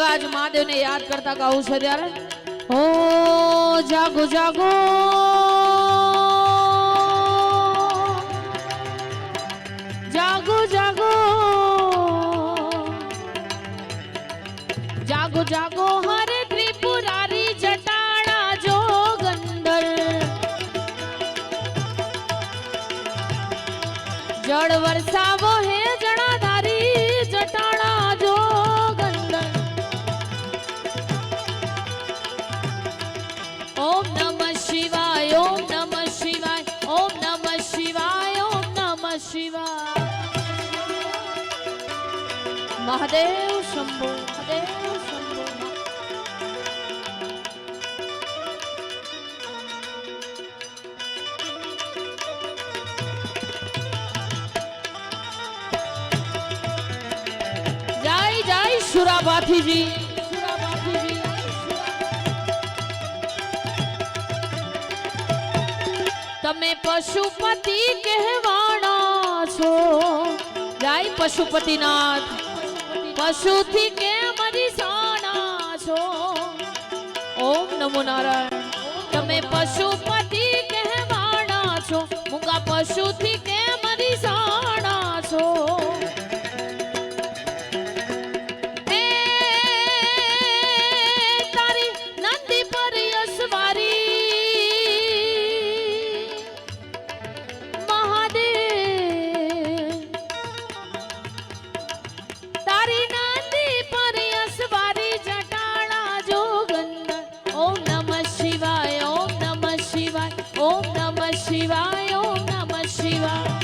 એવા જ મહાદેવને યાદ કરતા ગાવું છે ત્યારે ઓ જાગો જાગો જાગો જાગો જાગો જાગો હરે ત્રિપુરારી જટાણા જોગંદર જળ વરસાવો હે જણાધારી જટાણા જોગંદર ઓમ નમઃ શિવાય ઓમ નમઃ શિવાય ઓમ નમઃ શિવાય ઓમ નમઃ શિવાય મહાદેવ શંભો મહાદેવ શંભો જય જય સુરાભાથીજી તમે પશુપતિ કહેવાના છો જય પશુપતિનાથ પશુથી કેમ રીસાણા છો ઓમ નમો નારાયણ તમે પશુપતિ કહેવાના છો મૂંગા પશુથી કેમ રીસાણા છો તારી નંદી પર યશવારી શિવાય ઓમ નમઃ શિવાય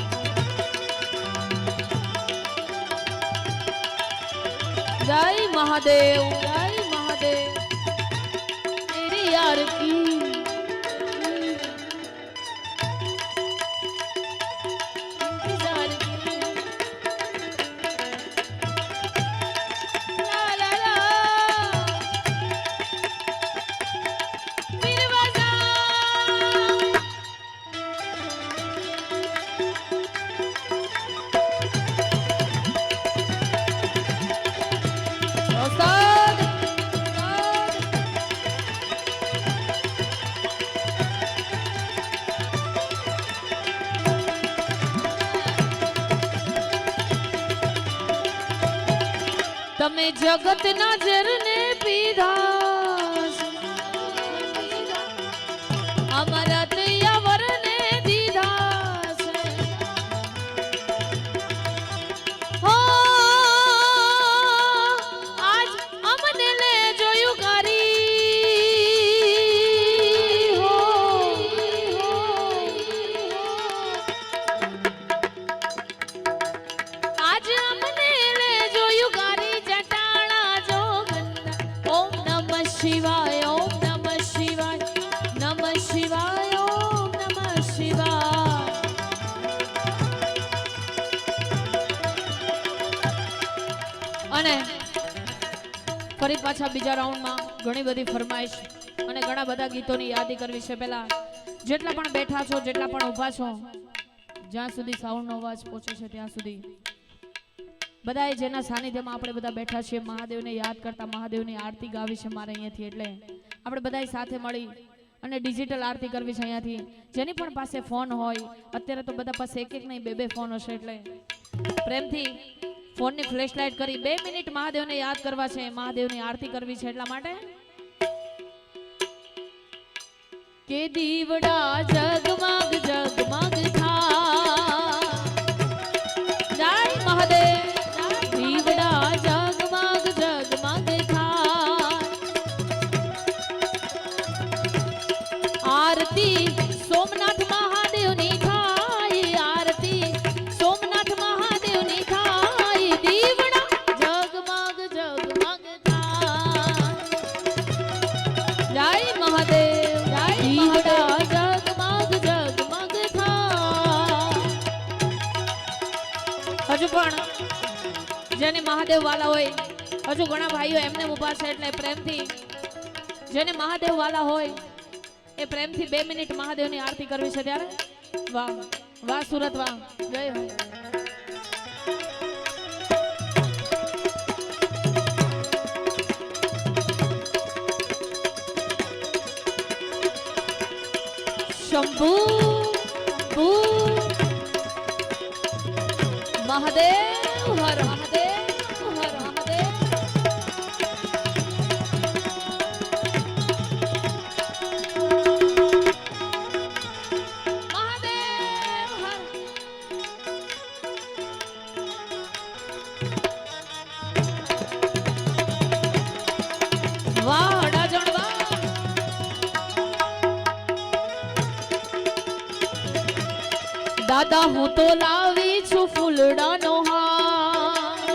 જય મહાદેવ તેરી યાર કી તમે જગત ના જરને પીધા અમારા તૈયાવરને દીધા છે હો આજ અમને લે જોયું ગારી હો આજ અમને લે જોયું ગારી શિવાય ઓમ નમઃ શિવાય નમઃ શિવાય ઓમ નમઃ શિવાય અને ફરી પાછા બીજા રાઉન્ડમાં ઘણી બધી ફરમાઈશ અને ઘણા બધા ગીતોની યાદી કરવી છે પહેલા જેટલા પણ બેઠા છો જેટલા પણ ઊભા છો જ્યાં સુધી સાઉન્ડનો અવાજ પહોંચે છે ત્યાં સુધી બધાએ જેના સાનિધ્યમાં આપણે બધા બેઠા છીએ મહાદેવને યાદ કરતા મહાદેવની આરતી ગાવી છે મારે અહીંયાથી એટલે આપણે બધાએ સાથે મળી અને ડિજિટલ આરતી કરવી છે અહીંયાથી જેની પણ પાસે ફોન હોય અત્યારે તો બધા પાસે એક નહીં બે ફોન હશે એટલે પ્રેમથી ફોનની ફ્લેશ લાઇટ કરી 2 મિનિટ મહાદેવને યાદ કરવા છે મહાદેવની આરતી કરવી છે એટલા માટે કે દીવડા જગમગ જગમગ થા જય મહાદેવ આરતી સોમનાથ મહાદેવની થાય આરતી સોમનાથ મહાદેવની થાય દીવડા જગમગ જગમગ થાય જય મહાદેવ જય દીવડા જગમગ જગમગ થાય હજુ પણ જેને મહાદેવ વાલા હોય હજુ ઘણા ભાઈઓ એમને ઊભા છે એટલે પ્રેમથી જેને મહાદેવ વાલા હોય એ પ્રેમથી 2 મિનિટ મહાદેવની આરતી કરવી છે ત્યારે વાહ વાહ સુરત વાહ જય હો शंभू भू महादेव हर महादेव हर महादेव। महादेव हर वाह डाजण वाह। दादा हूँ तो लावी छू फूलडानो हार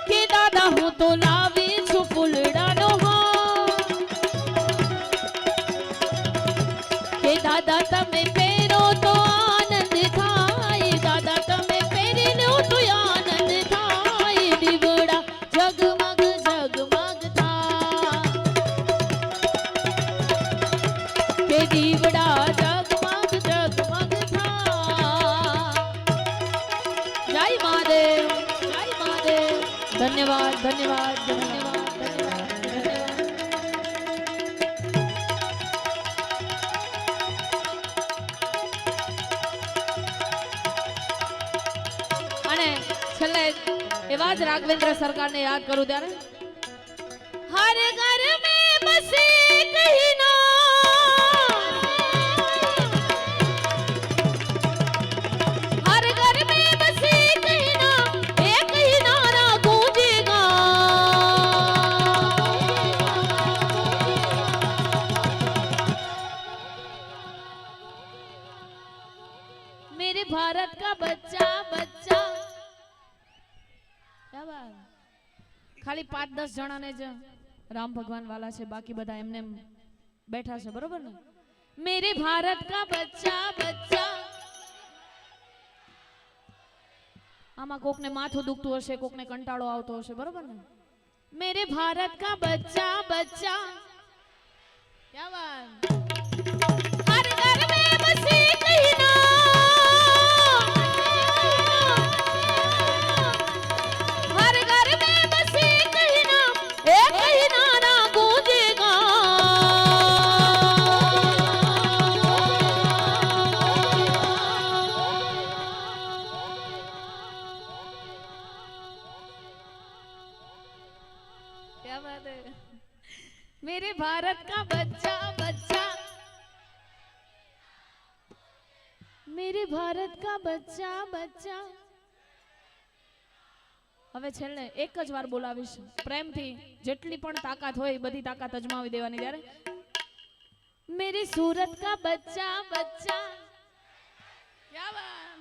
के दादा हूँ तो लावी छू फूलडानो हार के दादा तमे पेरो तो आनंद थाय दादा तमे पेरीनो तो आनंद थाय दीवड़ा जगमग जगमग था के दीवड़ा जगमग जगमग था। जय महादेव जय महादेव। धन्यवाद धन्यवाद धन्यवाद धन्यवाद धन्यवाद। અને છેલ્લે એવા જ રાઘવેન્દ્ર સરકારને યાદ કરું ત્યારે હર ઘર મે બસે કहीं ना हर घर में बसे कहीं ना एक ही नारा गूंजेगा मेरे भारत का बच्चा बच्चा। क्या बात। खाली 5-10 જણાને જ राम भगवान वाला છે बाकी બધા એમને बैठा છે बरोबर ने। मेरे भारत का बच्चा बच्चा आमा कोक ने माथું દુખતું હશે કોક ને કંટાળો આવતો હશે बरोबर ने। मेरे भारत का बच्चा बच्चा। क्या बात। हर घर में बसे कहीं ना हर घर में बसे कहीं ना एक ही नारा गूंजेगा क्या बात है। मेरे भारत का बच्चा बच्चा मेरे भारत का बच्चा बच्चा। હવે છેલ્લે એક જ વાર બોલાવીશ પ્રેમથી જેટલી પણ તાકાત હોય બધી તાકાત અજમાવી દેવાની ત્યારે मेरे सूरत का बच्चा बच्चा। क्या बात।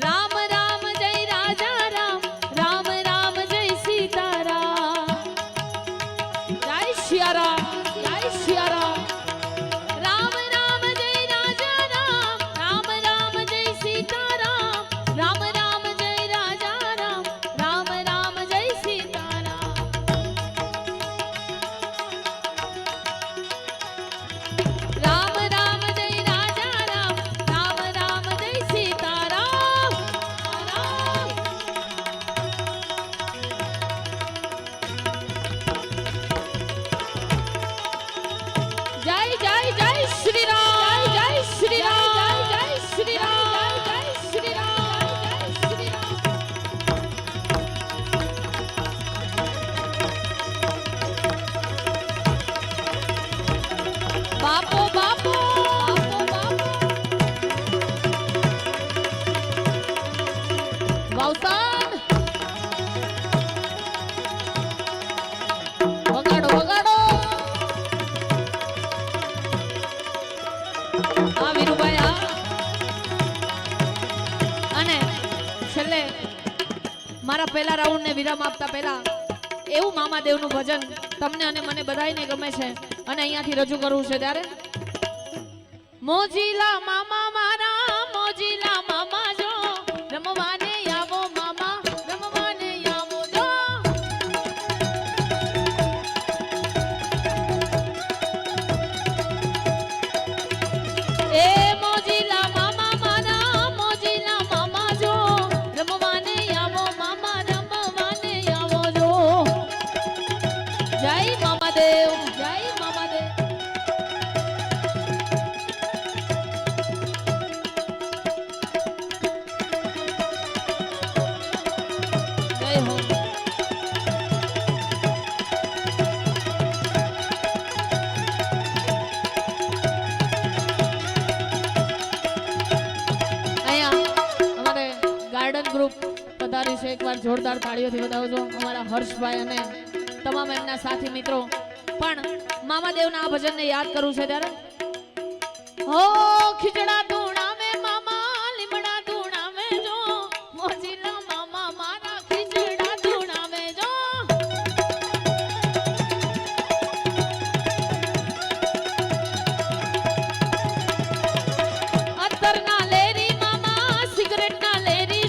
राम राम जय राजा राम राम राम जय सीता राम जय सिया राम जय सिया राम। राम राम जय राजा राम राम राम जय सीता राम राम राम जय राजा राम राम राम जय सीता राम। राम राम जय राजा राम राम राम जय सीता राम राम। जय जय जय श्री राम जय श्री राम जय श्री राम जय श्री राम जय श्री राम। बापो बापो बापो बापो वाउसान વગાડો વગાડો। હા વીરુભાઈ હા। અને છેલ્લે મારા પહેલા રાઉન્ડ ને વિરામ આપતા પહેલા એવું મામાદેવનું ભજન તમને અને મને બધાયને ગમે છે અને અહીંયાથી રજૂ કરવું છે ત્યારે મોજીલા મામા મારા મોજીલા મામા જો રમવાને આવો મામા રમવાને આવો જો। એ મોજીલા મામા મારા મોજીલા મામા જો રમવાને આવો મામા રમવાને આવો જો। જય મામાદેવ જય મામાદેવ। जय हो। गार्डन ग्रुप पधारी છે એકવાર જોરદાર તાળીઓથી વધાવજો અમારા હર્ષભાઈ અને તમામ એમના સાથી મિત્રો પણ મામાદેવના આ ભજનને યાદ કરું છે ત્યારે હો ખીજડા ધૂણા મે મામા લીમડા ધૂણા મે જો મોજીલા મામા મારા ખીજડા ધૂણા મે જો અત્તર ના લેરી મામા સિગરેટ ના લેરી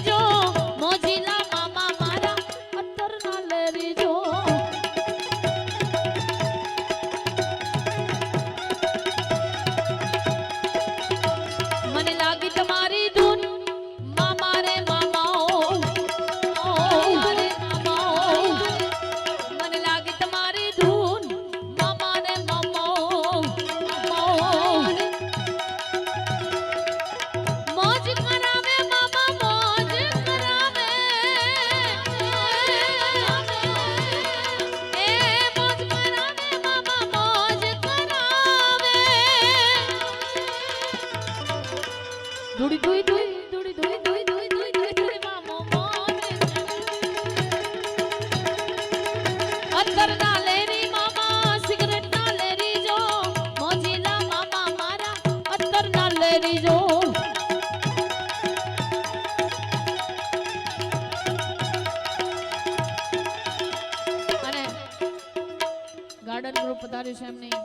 ગાર્ડન ગ્રુપ પધાર્યું છે એમની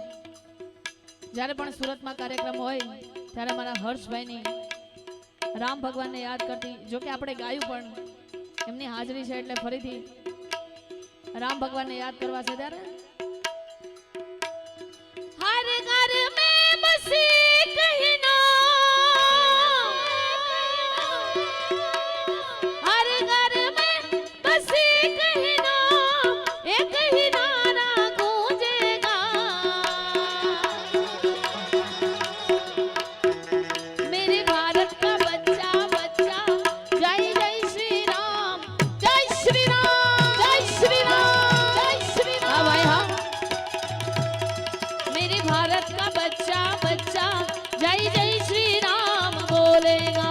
જ્યારે પણ સુરતમાં કાર્યક્રમ હોય ત્યારે મારા હર્ષભાઈની રામ ભગવાનને યાદ કરતી જો કે આપણે ગાયું પણ એમની હાજરી છે એટલે ફરીથી રામ ભગવાનને યાદ કરવા છે ત્યારે હર ઘર મે બસે કહીના હર ઘર મે બસે કહીના એક ही नारा मेरे भारत का बच्चा बच्चा जय जय श्री राम जय श्री राम जय श्री राम जय श्री राम। हाँ भाई हाँ मेरे भारत का बच्चा बच्चा जय जय श्री राम बोलेगा।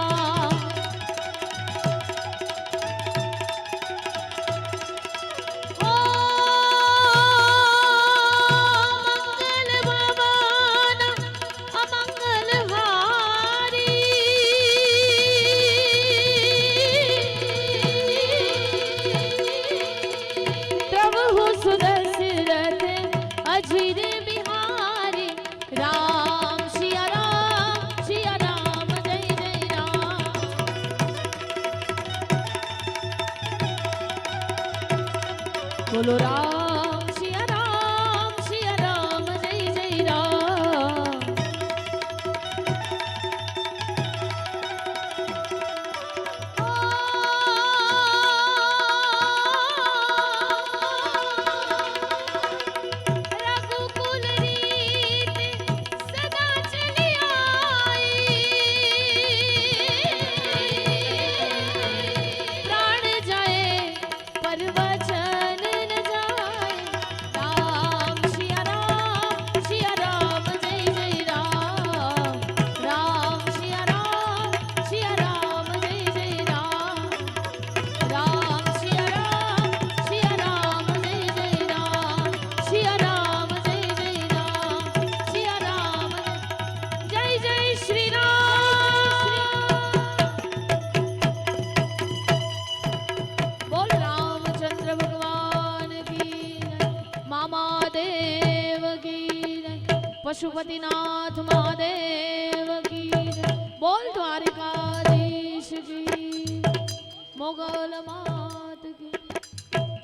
बोलो राम सिया राम जय जय राम। रघुकुल रीत सदा चली आई प्राण जाए पर वचन पशुपतिनाथ महादेव की बोल द्वारिकाधीश की मोगल मात की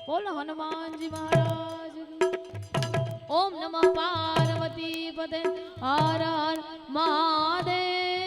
बोल हनुमान जी महाराज की। ओम नमः पार्वती पते हर हर महादेव।